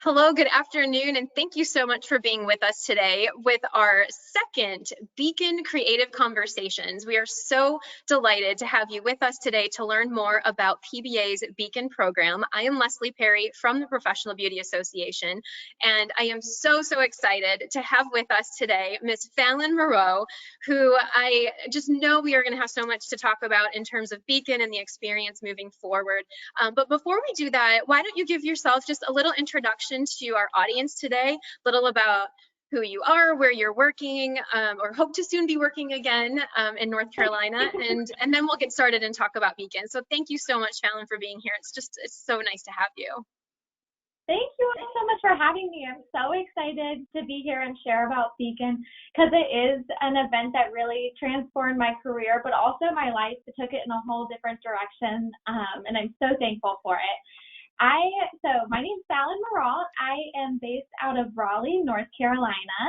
Hello, good afternoon, and thank you so much for being with us today with our second Beacon Creative Conversations. We are so delighted to have you with us today to learn more about PBA's Beacon program. I am Leslie Perry from the Professional Beauty Association, and I am so excited to have with us today Miss Fallyn Mireault, who I just know we are going to have so much to talk about in terms of Beacon and the experience moving forward. But before we do that, why don't you give yourself just a little introduction to our audience today, a little about who you are, where you're working, or hope to soon be working again in North Carolina, and then we'll get started and talk about Beacon. So thank you so much, Fallyn, for being here. It's so nice to have you. Thank you so much for having me. I'm so excited to be here and share about Beacon because it is an event that really transformed my career, but also my life. It took it in a whole different direction, and I'm so thankful for it. So my name's Fallyn Mireault. I am based out of Raleigh, North Carolina,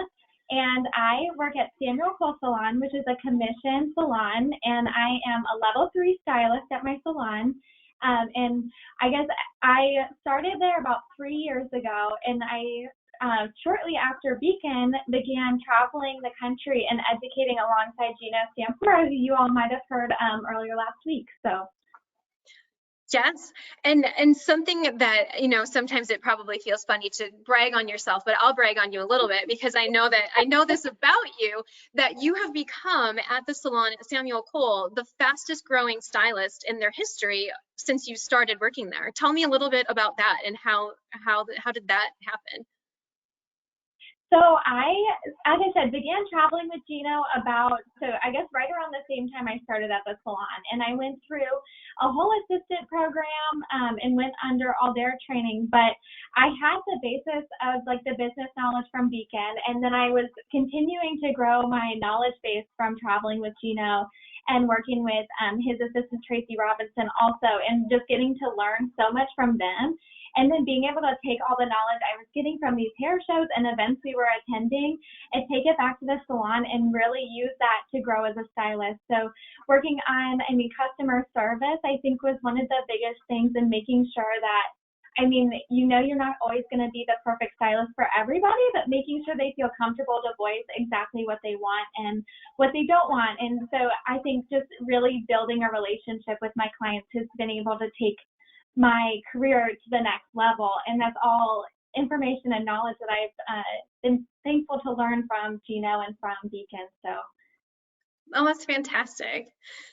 and I work at Samuel Cole Salon, which is a commissioned salon, and I am a level 3 stylist at my salon. And I guess I started there about 3 years ago, and I shortly after Beacon began traveling the country and educating alongside Gino Stampora, who you all might have heard earlier last week. So. Yes, and something that, sometimes it probably feels funny to brag on yourself, but I'll brag on you a little bit because I know this about you, that you have become at the salon at Samuel Cole the fastest growing stylist in their history since you started working there. Tell me a little bit about that and how did that happen? So as I said, began traveling with Gino I guess right around the same time I started at the salon. And I went through a whole assistant program and went under all their training. But I had the basis of like the business knowledge from Beacon. And then I was continuing to grow my knowledge base from traveling with Gino and working with his assistant, Tracy Robinson, also, and just getting to learn so much from them. And then being able to take all the knowledge I was getting from these hair shows and events we were attending and take it back to the salon and really use that to grow as a stylist. So working on, customer service, I think was one of the biggest things in making sure that, you're not always going to be the perfect stylist for everybody, but making sure they feel comfortable to voice exactly what they want and what they don't want. And so I think just really building a relationship with my clients has been able to take my career to the next level, and that's all information and knowledge that I've been thankful to learn from Gino and from Beacon. So. Oh, that's fantastic.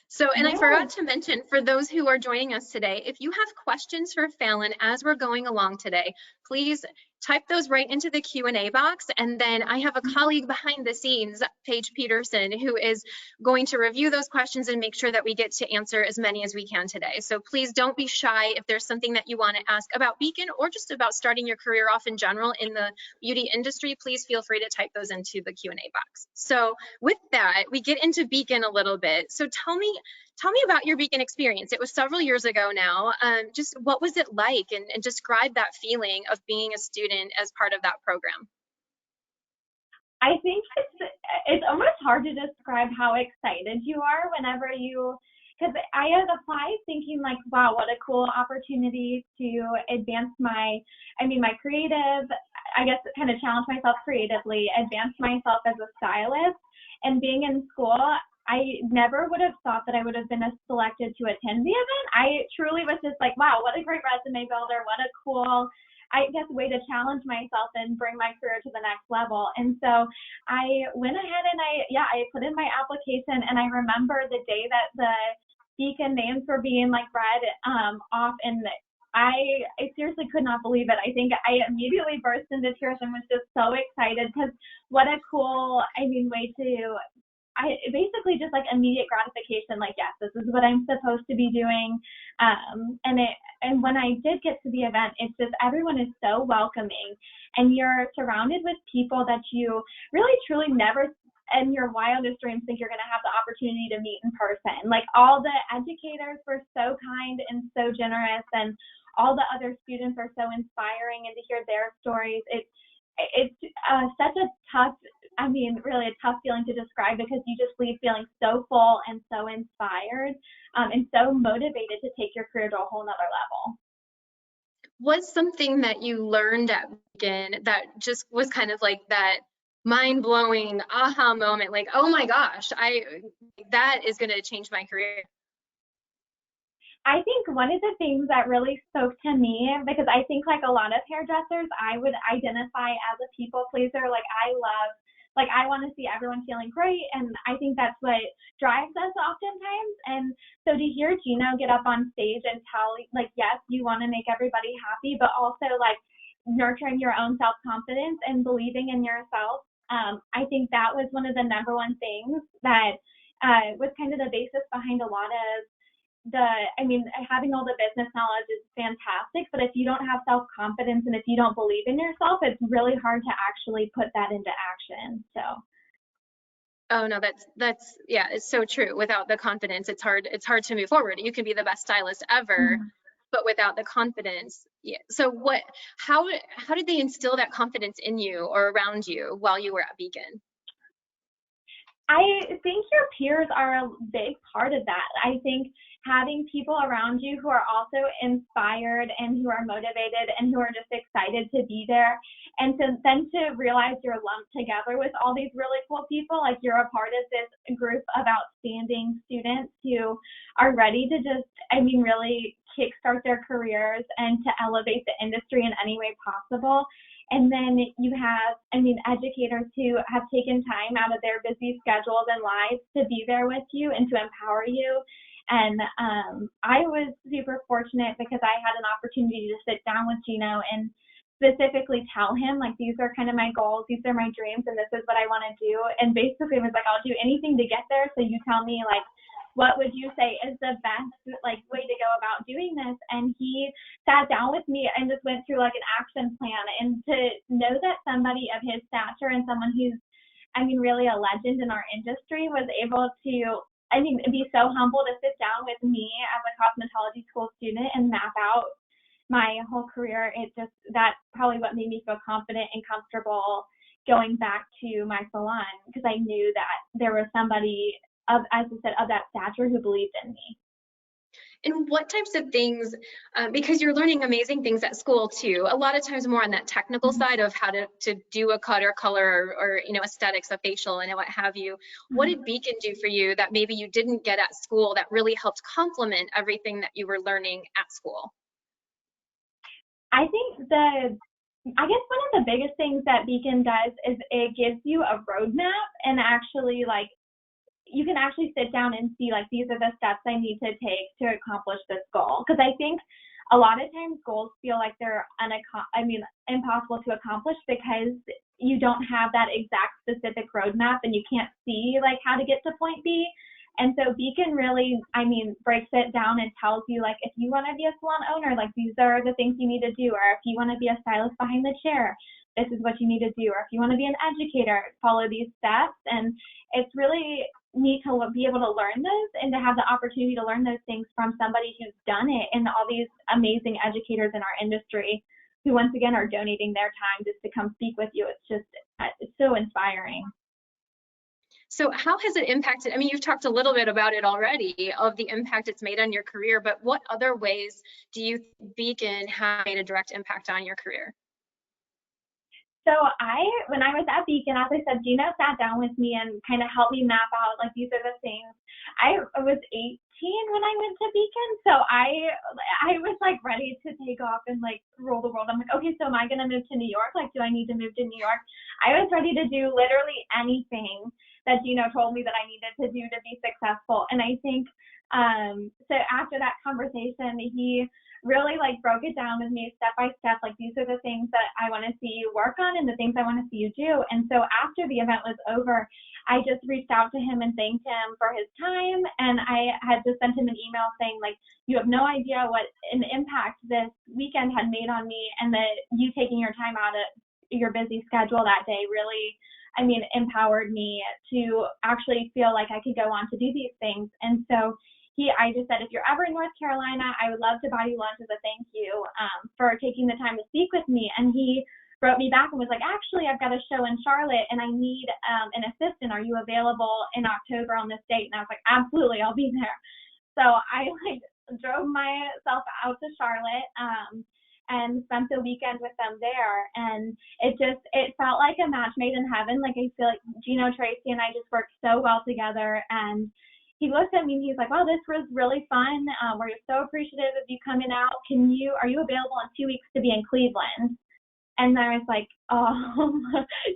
So, and I forgot to mention, for those who are joining us today, if you have questions for Fallyn as we're going along today, please type those right into the Q&A box. And then I have a colleague behind the scenes, Paige Peterson, who is going to review those questions and make sure that we get to answer as many as we can today. So please don't be shy if there's something that you want to ask about Beacon or just about starting your career off in general in the beauty industry. Please feel free to type those into the Q&A box. So with that, we get into Beacon a little bit. So tell me about your Beacon experience. It was several years ago now. Just what was it like, and describe that feeling of being a student as part of that program. I think it's almost hard to describe how excited you are whenever because I had applied thinking like, wow, what a cool opportunity to advance my creative, I guess kind of challenge myself creatively, advance myself as a stylist. And being in school, I never would have thought that I would have been selected to attend the event. I truly was just like, wow, what a great resume builder. What a cool, I guess, way to challenge myself and bring my career to the next level. And so I went ahead and I put in my application, and I remember the day that the Beacon names were being read off, and I seriously could not believe it. I think I immediately burst into tears and was just so excited because what a cool, way to, basically just like immediate gratification, like, yes, this is what I'm supposed to be doing. And when I did get to the event, it's just everyone is so welcoming, and you're surrounded with people that you really truly never in your wildest dreams think you're going to have the opportunity to meet in person. Like, all the educators were so kind and so generous, and all the other students are so inspiring, and to hear their stories, it's such a tough, really a tough feeling to describe, because you just leave feeling so full and so inspired and so motivated to take your career to a whole nother level. What's something that you learned at Beacon that just was kind of like that mind-blowing aha moment, like, oh my gosh, that is going to change my career? I think one of the things that really spoke to me, because I think like a lot of hairdressers, I would identify as a people pleaser. Like I want to see everyone feeling great. And I think that's what drives us oftentimes. And so to hear Gino get up on stage and tell, like, yes, you want to make everybody happy, but also like nurturing your own self-confidence and believing in yourself. I think that was one of the number one things that was kind of the basis behind a lot of I mean, having all the business knowledge is fantastic, but if you don't have self confidence and if you don't believe in yourself, it's really hard to actually put that into action. So, Oh no, that's yeah, it's so true. Without the confidence, it's hard to move forward. You can be the best stylist ever, mhm. but without the confidence, yeah. So how did they instill that confidence in you or around you while you were at Beacon? I think your peers are a big part of that. I think having people around you who are also inspired and who are motivated and who are just excited to be there, and to realize you're lumped together with all these really cool people, like you're a part of this group of outstanding students who are ready to just, I mean, really kickstart their careers and to elevate the industry in any way possible. And then you have, I mean, educators who have taken time out of their busy schedules and lives to be there with you and to empower you. And I was super fortunate because I had an opportunity to sit down with Gino and specifically tell him, like, these are kind of my goals, these are my dreams, and this is what I want to do. And basically it was like, I'll do anything to get there. So you tell me, like, what would you say is the best like way to go about doing this? And he sat down with me and just went through like an action plan. And to know that somebody of his stature and someone who's, I mean, really a legend in our industry was able to, I mean, be so humble to sit down with me as a cosmetology school student and map out my whole career. It just, that's probably what made me feel confident and comfortable going back to my salon, because I knew that there was somebody of, as I said, of that stature who believed in me. And what types of things, because you're learning amazing things at school too, a lot of times more on that technical Mm-hmm. side of how to do a cut or color or you know, aesthetics of facial and what have you. What Mm-hmm. did Beacon do for you that maybe you didn't get at school that really helped complement everything that you were learning at school? I think I guess one of the biggest things that Beacon does is it gives you a roadmap and actually like you can actually sit down and see like these are the steps I need to take to accomplish this goal. Because I think a lot of times goals feel like they're impossible to accomplish because you don't have that exact specific roadmap and you can't see like how to get to point B. And so Beacon really, I mean, breaks it down and tells you like if you want to be a salon owner, like these are the things you need to do, or if you want to be a stylist behind the chair, this is what you need to do, or if you want to be an educator, follow these steps. And it's really neat to be able to learn those and to have the opportunity to learn those things from somebody who's done it, and all these amazing educators in our industry who once again are donating their time just to come speak with you. It's just, it's so inspiring. So how has it impacted? I mean, you've talked a little bit about it already of the impact it's made on your career, but what other ways do you think Beacon has made a direct impact on your career? So when I was at Beacon, as I said, Gino sat down with me and kind of helped me map out like these are the things. I was 18 when I went to Beacon, so I was like ready to take off and like rule the world. I'm like, okay, so am I gonna move to New York? Like, do I need to move to New York? I was ready to do literally anything that Gino told me that I needed to do to be successful. And I think so after that conversation, he really like broke it down with me step by step. Like these are the things that I want to see you work on and the things I want to see you do. And so after the event was over, I just reached out to him and thanked him for his time. And I had just sent him an email saying like, you have no idea what an impact this weekend had made on me, and that you taking your time out of your busy schedule that day really, I mean, empowered me to actually feel like I could go on to do these things. And so I just said, if you're ever in North Carolina, I would love to buy you lunch as a thank you for taking the time to speak with me. And he wrote me back and was like, actually, I've got a show in Charlotte and I need an assistant. Are you available in October on this date? And I was like, absolutely, I'll be there. So I like drove myself out to Charlotte. and spent the weekend with them there. And it felt like a match made in heaven. Like, I feel like Gino, Tracy, and I just worked so well together. And he looked at me and he's like, "Wow, this was really fun. We're so appreciative of you coming out. Are you available in 2 weeks to be in Cleveland?" And I was like, "Oh,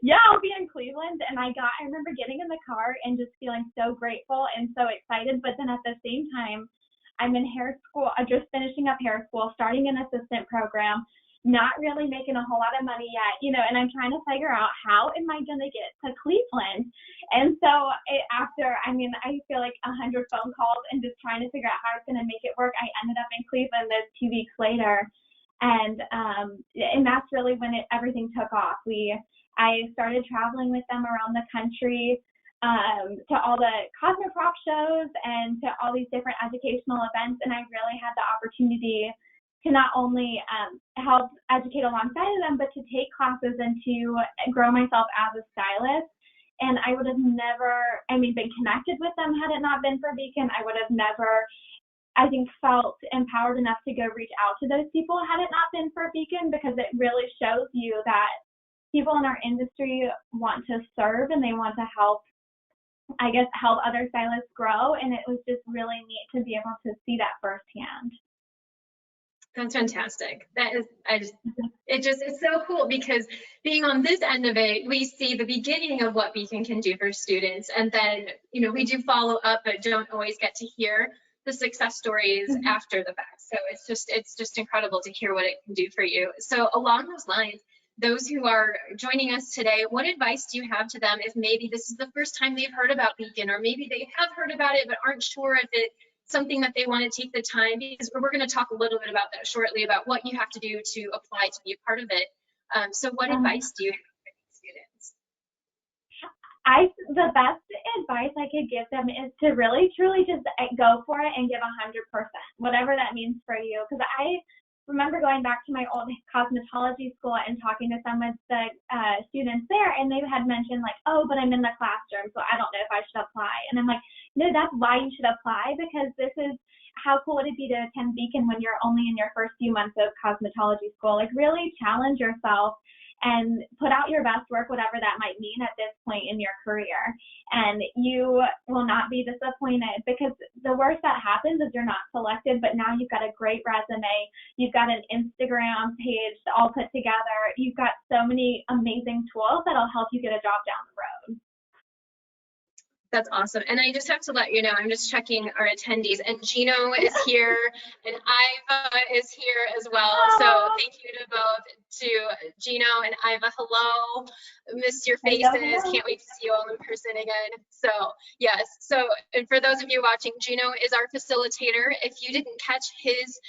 yeah, I'll be in Cleveland." And I remember getting in the car and just feeling so grateful and so excited. But then at the same time, I'm in hair school, just finishing up hair school, starting an assistant program, not really making a whole lot of money yet, and I'm trying to figure out how am I going to get to Cleveland. And so I feel like 100 phone calls and just trying to figure out how I was going to make it work. I ended up in Cleveland those 2 weeks later. And that's really when everything took off. I started traveling with them around the country, to all the Cosmoprof shows and to all these different educational events. And I really had the opportunity to not only help educate alongside of them, but to take classes and to grow myself as a stylist. And I would have never, been connected with them had it not been for Beacon. I would have never, I think, felt empowered enough to go reach out to those people had it not been for Beacon, because it really shows you that people in our industry want to serve and they want to help other stylists grow. And it was just really neat to be able to see that firsthand. That's fantastic. It's so cool, because being on this end of it, we see the beginning of what Beacon can do for students. And then, we do follow up, but don't always get to hear the success stories after the fact. So it's just incredible to hear what it can do for you. So along those lines, those who are joining us today, what advice do you have to them if maybe this is the first time they've heard about Beacon, or maybe they have heard about it but aren't sure if it's something that they want to take the time, because we're going to talk a little bit about that shortly, about what you have to do to apply to be a part of it. So what advice do you have for students? The best advice I could give them is to really, truly just go for it and give 100%, whatever that means for you. Because I remember going back to my old cosmetology school and talking to some of the students there, and they had mentioned like, "Oh, but I'm in the classroom, so I don't know if I should apply." And I'm like, no, that's why you should apply, because this is how cool would it be to attend Beacon when you're only in your first few months of cosmetology school. Like, really challenge yourself and put out your best work, whatever that might mean at this point in your career. And you will not be disappointed, because the worst that happens is you're not selected, but now you've got a great resume. You've got an Instagram page all put together. You've got so many amazing tools that'll help you get a job down the road. That's awesome. And I just have to let you know, I'm just checking our attendees, and Gino is here and Iva is here as well. So thank you to both, to Gino and Iva. Hello. Missed your faces. Can't wait to see you all in person again. So yes. So, and for those of you watching, Gino is our facilitator. If you didn't catch his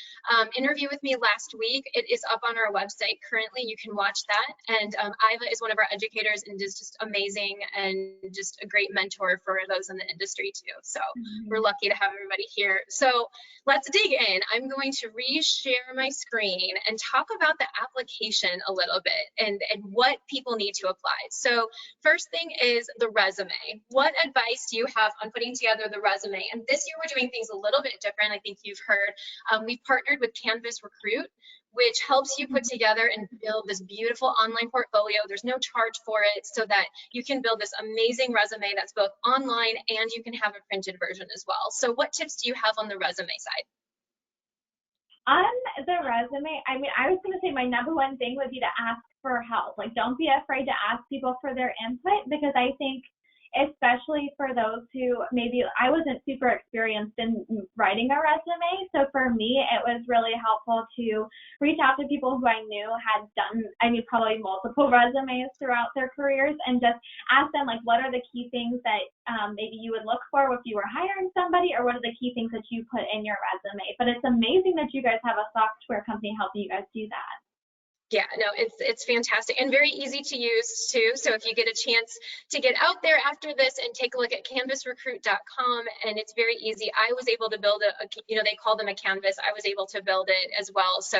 interview with me last week, it is up on our website currently. You can watch that. And Iva is one of our educators and is just amazing and just a great mentor for those in the industry too. So we're lucky to have everybody here. So let's dig in. I'm going to reshare my screen and talk about the application a little bit and what people need to apply. So first thing is the resume. What advice do you have on putting together the resume? And this year we're doing things a little bit different. I think you've heard. We've partnered with Canvas Recruit, which helps you put together and build this beautiful online portfolio. There's no charge for it, so that you can build this amazing resume that's both online and you can have a printed version as well. So what tips do you have on the resume side? On the resume, I was going to say my number one thing would be to ask for help. Like, don't be afraid to ask people for their input, because I think, especially for those who maybe I wasn't super experienced in writing a resume. So for me, it was really helpful to reach out to people who I knew had done, probably multiple resumes throughout their careers, and just ask them, like, what are the key things that maybe you would look for if you were hiring somebody, or what are the key things that you put in your resume. But it's amazing that you guys have a software company helping you guys do that. Yeah, no, it's fantastic and very easy to use too. So if you get a chance to get out there after this and take a look at canvasrecruit.com, and it's very easy. I was able to build they call them a canvas. I was able to build it as well. So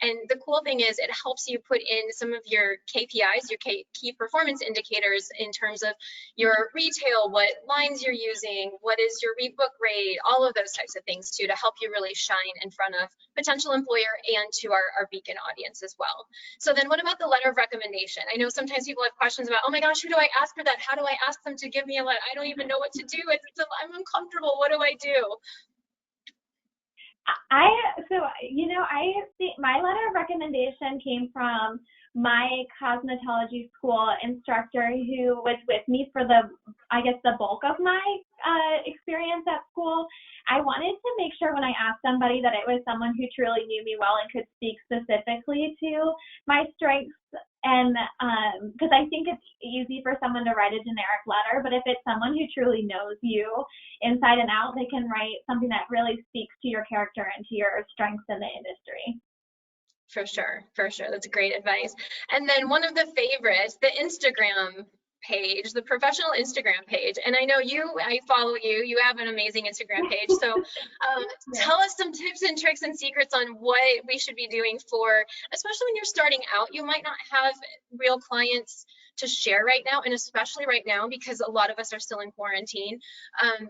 and the cool thing is it helps you put in some of your KPIs, your key performance indicators in terms of your retail, what lines you're using, what is your rebook rate, all of those types of things too, to help you really shine in front of potential employer and to our Beacon audience as well. So then what about the letter of recommendation? I know sometimes people have questions about, oh my gosh, who do I ask for that? How do I ask them to give me a letter? I don't even know what to do. I'm uncomfortable. What do I do? I see my letter of recommendation came from my cosmetology school instructor who was with me for the bulk of my experience at school. I wanted to make sure when I asked somebody that it was someone who truly knew me well and could speak specifically to my strengths. And because I think it's easy for someone to write a generic letter, but if it's someone who truly knows you inside and out, they can write something that really speaks to your character and to your strengths in the industry. For sure, for sure. That's great advice. And then one of the favorites, the Instagram page, the professional Instagram page. And I know I follow you, you have an amazing Instagram page. So tell us some tips and tricks and secrets on what we should be doing for, especially when you're starting out, you might not have real clients to share right now, and especially right now because a lot of us are still in quarantine.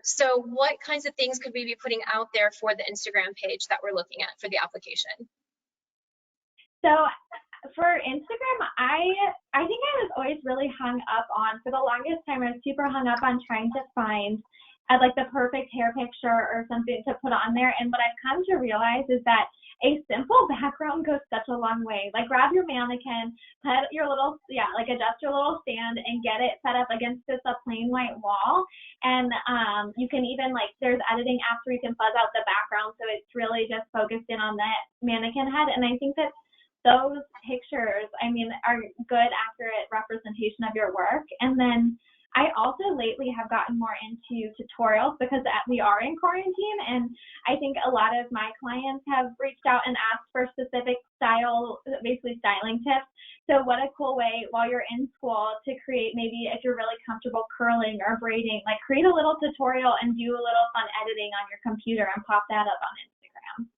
So what kinds of things could we be putting out there for the Instagram page that we're looking at for the application? So for Instagram, I think I was always really hung up on, for the longest time, I was super hung up on trying to find like the perfect hair picture or something to put on there. And what I've come to realize is that a simple background goes such a long way. Like grab your mannequin, put your little, adjust your little stand and get it set up against just a plain white wall. And you can even there's editing apps where you can fuzz out the background. So it's really just focused in on that mannequin head. And I think that those pictures, are good, accurate representation of your work. And then I also lately have gotten more into tutorials because we are in quarantine, and I think a lot of my clients have reached out and asked for specific styling tips. So what a cool way while you're in school to create, maybe if you're really comfortable curling or braiding, create a little tutorial and do a little fun editing on your computer and pop that up on Instagram.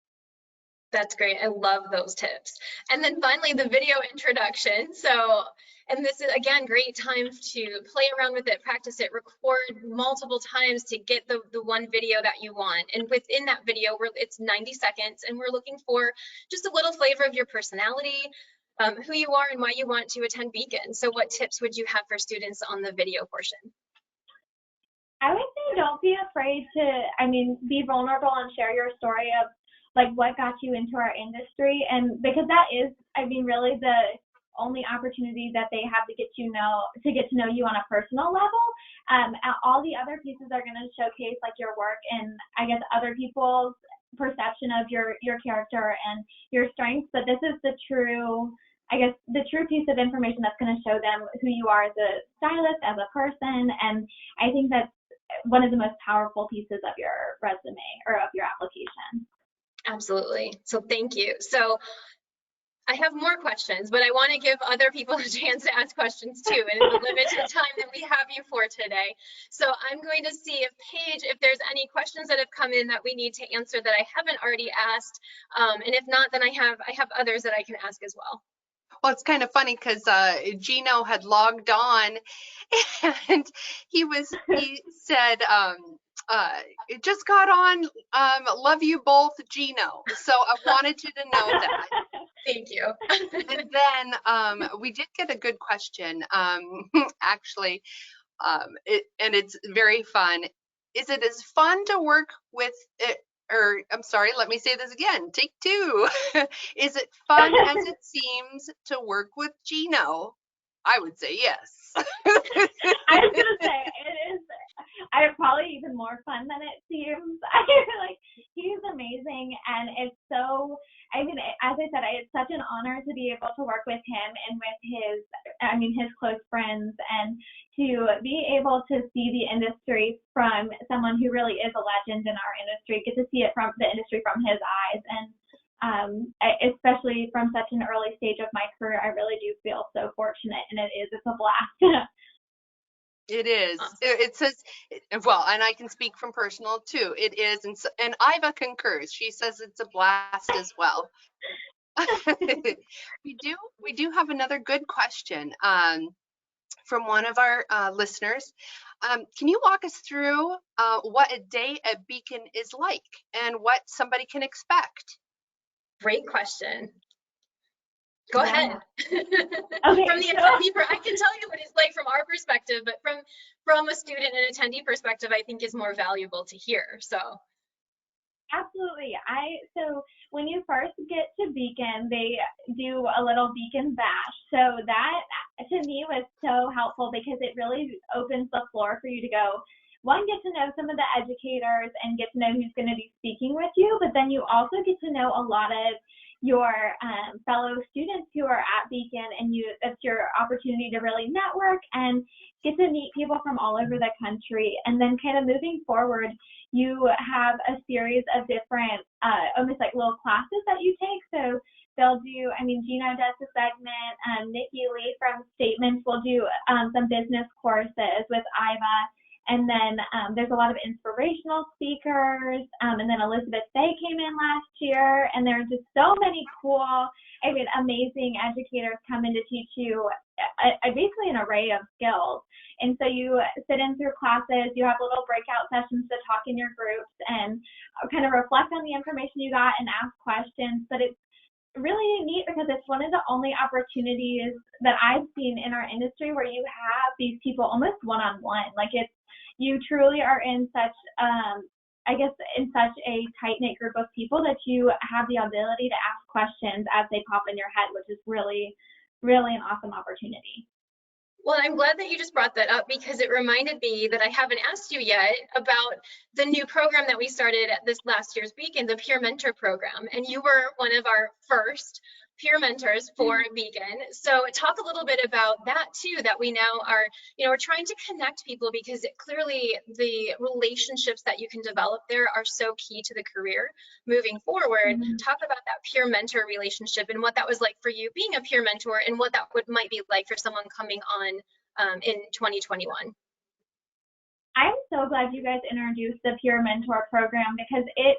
That's great. I love those tips. And then finally, the video introduction. So, and this is, again, great time to play around with it, practice it, record multiple times to get the one video that you want. And within that video, it's 90 seconds, and we're looking for just a little flavor of your personality, who you are and why you want to attend Beacon. So what tips would you have for students on the video portion? I would say don't be afraid to, be vulnerable and share your story of what got you into our industry. And because that is, really the only opportunity that they have to get to know you on a personal level. All the other pieces are going to showcase your work and I guess other people's perception of your character and your strengths. But this is the true piece of information that's going to show them who you are as a stylist, as a person. And I think that's one of the most powerful pieces of your resume or of your application. Absolutely. So thank you. So I have more questions, but I want to give other people a chance to ask questions too, and in the limited time that we have you for today. So I'm going to see if there's any questions that have come in that we need to answer that I haven't already asked. And if not, then I have others that I can ask as well. Well, it's kind of funny because Gino had logged on and he said, it just got on, love you both, Gino. So I wanted you to know that. Thank you. And then we did get a good question, actually, and it's very fun. Is it as fun to work with it? Or I'm sorry, let me say this again. Take two. Is it fun as it seems to work with Gino? I would say yes. I was gonna say it is. Probably even more fun than it seems. He's amazing, and it's so. As I said, it's such an honor to be able to work with him and with his close friends, and to be able to see the industry from someone who really is a legend in our industry. Get to see it from the industry from his eyes, and especially from such an early stage of my career. I really do feel so fortunate, and it's a blast. It is. Awesome. It says, well, and I can speak from personal too. It is, and Iva concurs. She says it's a blast as well. We do have another good question from one of our listeners. Can you walk us through what a day at Beacon is like and what somebody can expect? Great question. Go ahead. Okay, From the attendee, I can tell you what it's like from our perspective, but from a student and attendee perspective, I think is more valuable to hear. So absolutely. So when you first get to Beacon, they do a little Beacon bash. So that to me was so helpful because it really opens the floor for you to go, one, get to know some of the educators and get to know who's going to be speaking with you, but then you also get to know a lot of your fellow students who are at Beacon, and that's your opportunity to really network and get to meet people from all over the country. And then kind of moving forward, you have a series of different, almost like little classes that you take. So they'll do, Gina does a segment, Nikki Lee from Statements will do some business courses with Iva. And then there's a lot of inspirational speakers. And then Elizabeth Fay came in last year. And there are just so many cool, amazing educators come in to teach you basically an array of skills. And so you sit in through classes, you have little breakout sessions to talk in your groups and kind of reflect on the information you got and ask questions. But it's really neat because it's one of the only opportunities that I've seen in our industry where you have these people almost one-on-one. Like you truly are in such, in such a tight-knit group of people that you have the ability to ask questions as they pop in your head, which is really, really an awesome opportunity. well, I'm glad that you just brought that up because it reminded me that I haven't asked you yet about the new program that we started at this last year's Beacon, the Peer Mentor Program. And you were one of our first peer mentors for Beacon. So talk a little bit about that too, that we now are, we're trying to connect people because clearly the relationships that you can develop there are so key to the career moving forward. Talk about that peer mentor relationship and what that was like for you being a peer mentor and what that might be like for someone coming on in 2021. I'm so glad you guys introduced the Peer Mentor Program because it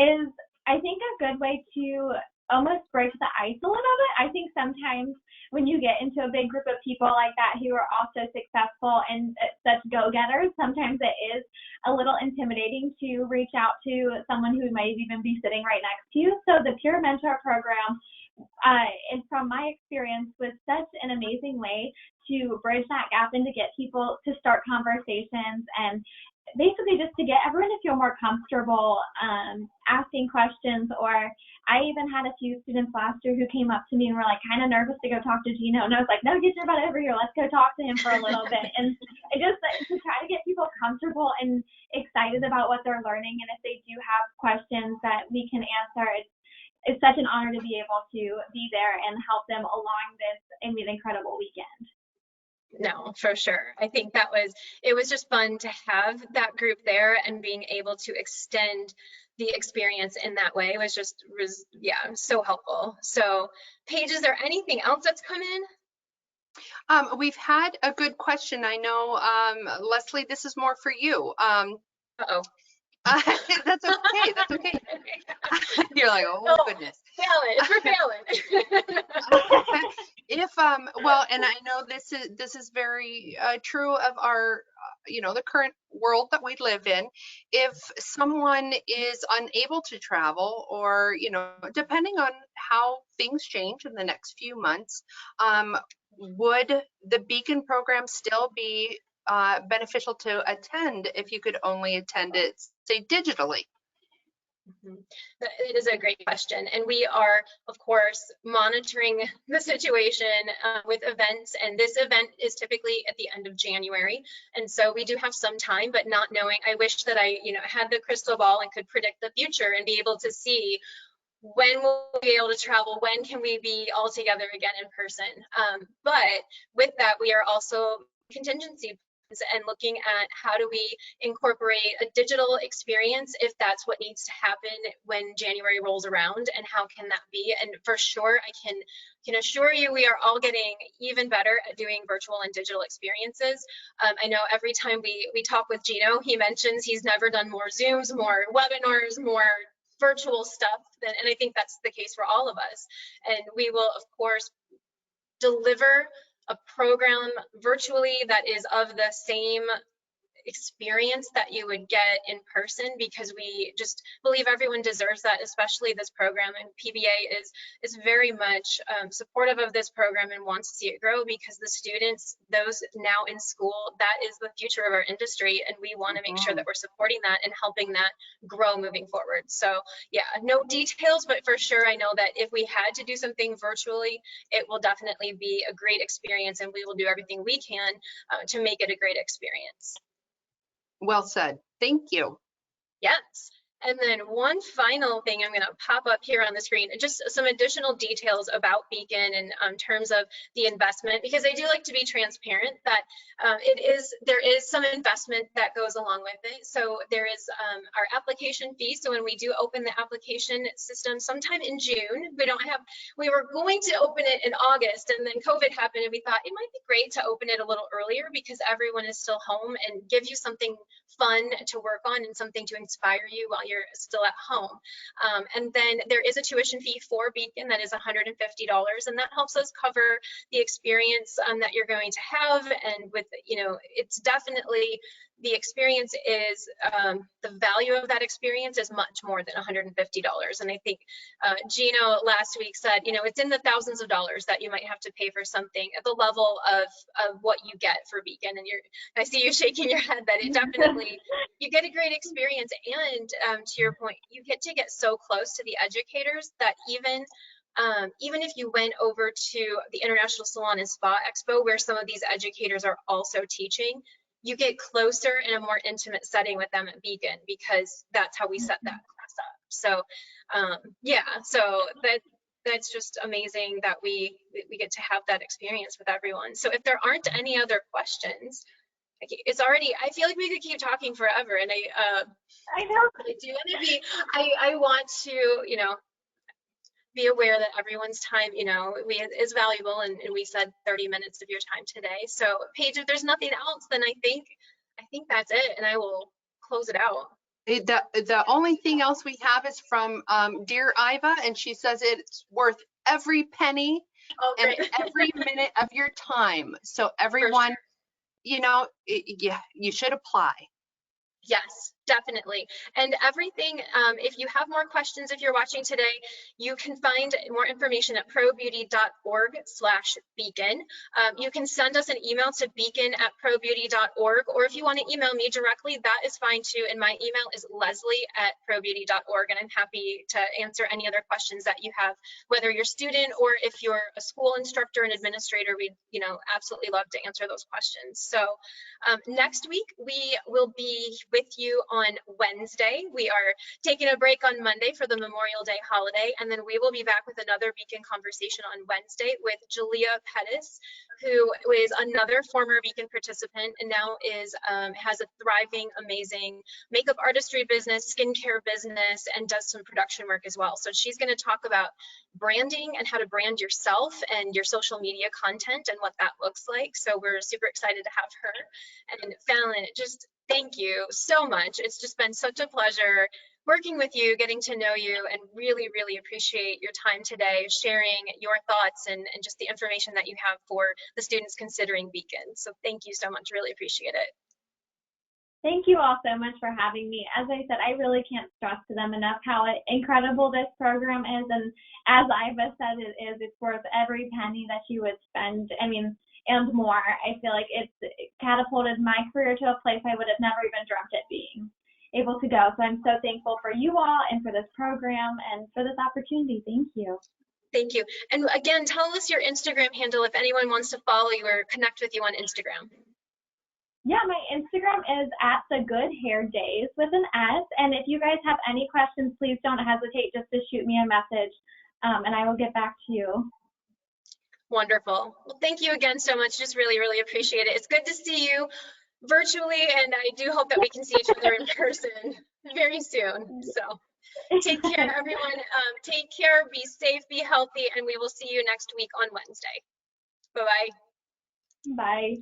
is, I think, a good way to almost break the ice a little bit. I think sometimes when you get into a big group of people like that who are also successful and such go-getters, sometimes it is a little intimidating to reach out to someone who might even be sitting right next to you. So the Peer Mentor Program, and from my experience, was such an amazing way to bridge that gap and to get people to start conversations and basically just to get everyone to feel more comfortable asking questions. Or I even had a few students last year who came up to me and were like kind of nervous to go talk to Gino. And I was like, no, get your butt over here. Let's go talk to him for a little bit. And I just to try to get people comfortable and excited about what they're learning. And if they do have questions that we can answer, it's such an honor to be able to be there and help them along this incredible weekend. No, for sure. I think it was just fun to have that group there, and being able to extend the experience in that way was so helpful. So Paige, is there anything else that's come in? We've had a good question. I know, Leslie, this is more for you. Uh-oh. That's okay. That's okay. You're like, oh goodness. Fallyn. Well, and I know this is very true of our, the current world that we live in. If someone is unable to travel, or depending on how things change in the next few months, would the Beacon program still be beneficial to attend if you could only attend it, say, digitally? It is a great question, and we are, of course, monitoring the situation with events, and this event is typically at the end of January, and so we do have some time, but not knowing, I wish that I had the crystal ball and could predict the future and be able to see when we'll be able to travel, when can we be all together again in person. But with that, we are also contingency and looking at how do we incorporate a digital experience if that's what needs to happen when January rolls around, and how can that be? And for sure, I can assure you we are all getting even better at doing virtual and digital experiences. I know every time we talk with Gino, he mentions he's never done more Zooms, more webinars, more virtual stuff, and I think that's the case for all of us. And we will, of course, deliver a program virtually that is of the same experience that you would get in person, because we just believe everyone deserves that, especially this program. And PBA is very much supportive of this program and wants to see it grow, because the students, those now in school, that is the future of our industry, and we want to make sure that we're supporting that and helping that grow moving forward. So yeah, no details, but for sure I know that if we had to do something virtually, it will definitely be a great experience, and we will do everything we can to make it a great experience. Well said. Thank you. Yes. And then one final thing I'm going to pop up here on the screen, just some additional details about Beacon in terms of the investment, because I do like to be transparent that there is some investment that goes along with it. So there is our application fee. So when we do open the application system sometime in June, we were going to open it in August, and then COVID happened, and we thought it might be great to open it a little earlier because everyone is still home, and give you something fun to work on and something to inspire you while you're still at home. And then there is a tuition fee for Beacon that is $150, and that helps us cover the experience that you're going to have. And with, it's definitely, the experience is, the value of that experience is much more than $150. And I think Gino last week said, it's in the thousands of dollars that you might have to pay for something at the level of what you get for Beacon. And I see you shaking your head that it definitely, you get a great experience. And to your point, you get to get so close to the educators that even if you went over to the International Salon and Spa Expo, where some of these educators are also teaching, you get closer in a more intimate setting with them at Beacon, because that's how we set that class up. So yeah, so that's just amazing that we get to have that experience with everyone. So if there aren't any other questions, it's already, I feel like we could keep talking forever. And I know. I do want to be, I want to, be aware that everyone's time, is valuable, and we said 30 minutes of your time today. So Paige, if there's nothing else, then I think that's it, and I will close it out. The only thing else we have is from Dear Iva, and she says it's worth every penny and every minute of your time. So everyone, sure. Yeah, you should apply. Yes, definitely. And everything, if you have more questions, if you're watching today, you can find more information at probeauty.org/beacon. You can send us an email to beacon@probeauty.org, or if you want to email me directly, that is fine too. And my email is leslie@probeauty.org, and I'm happy to answer any other questions that you have, whether you're a student or if you're a school instructor and administrator. We'd absolutely love to answer those questions. So next week, we will be with you on Wednesday. We are taking a break on Monday for the Memorial Day holiday, and then we will be back with another Beacon conversation on Wednesday with Julia Pettis, who is another former Beacon participant and now has a thriving, amazing makeup artistry business, skincare business, and does some production work as well. So she's going to talk about branding and how to brand yourself and your social media content and what that looks like. So we're super excited to have her. And Fallyn, just thank you so much. It's just been such a pleasure working with you, getting to know you, and really, really appreciate your time today, sharing your thoughts and just the information that you have for the students considering Beacon. So thank you so much. Really appreciate it. Thank you all so much for having me. As I said, I really can't stress to them enough how incredible this program is. And as Iva said, it's worth every penny that you would spend. And more. I feel like it's catapulted my career to a place I would have never even dreamt it being able to go. So I'm so thankful for you all and for this program and for this opportunity. Thank you. Thank you. And again, tell us your Instagram handle if anyone wants to follow you or connect with you on Instagram. Yeah, my Instagram is @thegoodhairdays with an S. And if you guys have any questions, please don't hesitate just to shoot me a message, and I will get back to you. Wonderful. Well, thank you again so much. Just really, really appreciate it. It's good to see you virtually, and I do hope that we can see each other in person very soon. So take care, everyone. Take care, be safe, be healthy, and we will see you next week on Wednesday. Bye-bye. Bye.